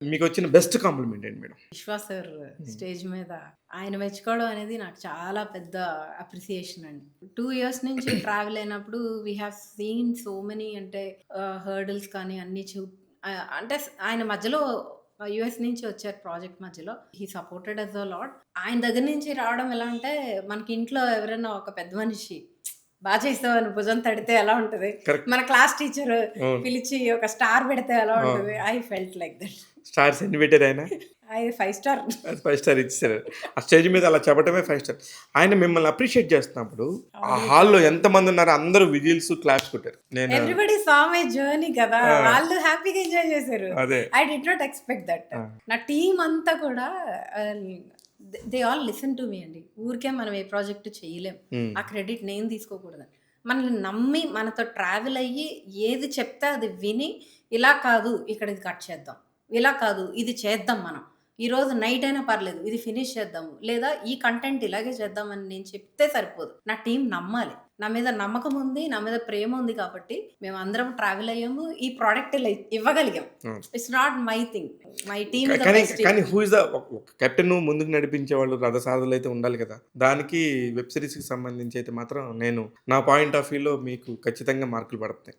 మీకొచ్చిన best compliment ఏంటి madam? Vishwas sir హ్మ్. Stage మీద ఆయన మెచ్చుకోవడం అనేది నాకు చాలా పెద్ద అప్రిసియేషన్ అండి. 2 ఇయర్స్ నుంచి ట్రావెల్ అయినప్పుడు we have seen so many అంటే హర్డిల్స్ కానీ అన్నీ అంటే ఆయన మధ్యలో యూఎస్ నుంచి వచ్చారు ప్రాజెక్ట్ మధ్యలో. He supported us a lot. ఆయన దగ్గర నుంచి రావడం ఎలా అంటే మనకి ఇంట్లో ఎవరైనా ఒక పెద్ద మనిషి చేసావని భుజం తడితే ఎలా ఉంటది? కరెక్ట్. మన క్లాస్ టీచర్ అవును. పిలిచి ఒక స్టార్ పెడితే ఎలా ఆ! ఉంటది? I felt like that. Stars ఎన్ని పెట్టారాయన? అది 5 స్టార్. అది 5 స్టార్ ఇచ్చేసారు. ఆ స్టేజ్ మీద అలా చెప్పడమే 5 స్టార్. ఆయన మిమ్మల్ని అప్రిషియేట్ చేస్తున్నప్పుడు ఆ ఆడియో హాల్‌లో ఎంతమందున్నారో అందరూ విజిల్స్, క్లాప్స్ కొట్టారు. నేను ఎవ్రీబడీ సా మై జర్నీ కదా! ఆ! వాళ్ళు హ్యాపీగా ఎంజాయ్ చేశారు. అదే. I did not expect that. ఆ! నా టీమ్ అంతా కూడా ఆహ్, they all listen to me అండి. ఊరికే మనం ఏ ప్రాజెక్ట్ చేయలేం. హ్మ్. ఆ క్రెడిట్ నేను తీసుకోకూడదని. మనల్ని నమ్మి మనతో ట్రావెల్ అయ్యి ఏది చెప్తే అది విని, ఇలా కాదు ఇక్కడ ఇది కట్ చేద్దాం. ఇలా కాదు ఇది చేద్దాం మనం. ఈరోజు నైట్ అయినా పర్లేదు. ఇది ఫినిష్ చేద్దాము. లేదా ఈ కంటెంట్ ఇలాగే చేద్దామని నేను చెప్తే సరిపోదు. నా టీమ్ నమ్మాలి. నా మీద నమ్మకం ఉంది. నా మీద ప్రేమ ఉంది కాబట్టి మేమందరం ట్రావెల్ అయ్యాము. ఈ ప్రొడక్ట్ ఇలా ఇవ్వగలిగాం. అవును. It's not my thing. My team is the కానీ బెస్ట్ కానీ టీమ్. హూ ఇస్ ద ఒక కెప్టెన్ ముందుకు నడిపించేవాళ్ళు రథసారథులైతే ఉండాలి కదా! దానికి వెబ్ సీరీస్‌కి సంబంధించి అయితే మాత్రం నేను నా పాయింట్ ఆఫ్ వ్యూలో మీకు ఖచ్చితంగా మార్కులు పడతాయి.